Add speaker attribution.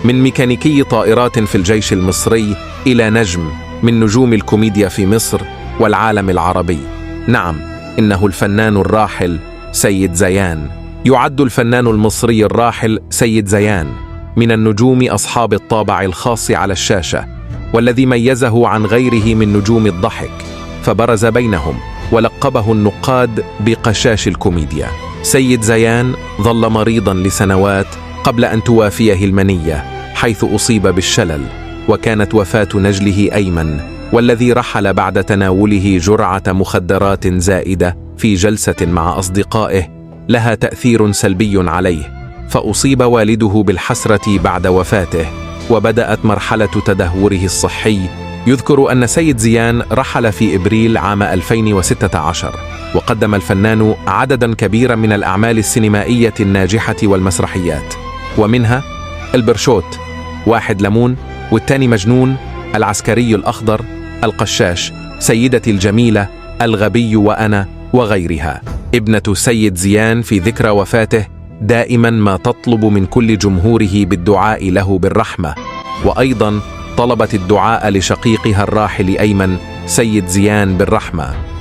Speaker 1: من ميكانيكي طائرات في الجيش المصري إلى نجم من نجوم الكوميديا في مصر والعالم العربي. نعم، إنه الفنان الراحل سيد زيان. يعد الفنان المصري الراحل سيد زيان من النجوم أصحاب الطابع الخاص على الشاشة، والذي ميزه عن غيره من نجوم الضحك، فبرز بينهم ولقبه النقاد بقشاش الكوميديا. سيد زيان ظل مريضا لسنوات قبل أن توافيه المنية، حيث أصيب بالشلل، وكانت وفاة نجله أيمن، والذي رحل بعد تناوله جرعة مخدرات زائدة في جلسة مع أصدقائه لها تأثير سلبي عليه، فأصيب والده بالحسرة بعد وفاته، وبدأت مرحلة تدهوره الصحي. يذكر أن سيد زيان رحل في إبريل عام 2016، وقدم الفنان عددا كبيرا من الأعمال السينمائية الناجحة والمسرحيات، ومنها البرشوت، واحد ليمون، والتاني مجنون، العسكري الأخضر، القشاش، سيدتي الجميلة، الغبي، وأنا، وغيرها. ابنة سيد زيان في ذكرى وفاته دائما ما تطلب من كل جمهوره بالدعاء له بالرحمة، وأيضا طلبت الدعاء لشقيقها الراحل أيمن سيد زيان بالرحمة.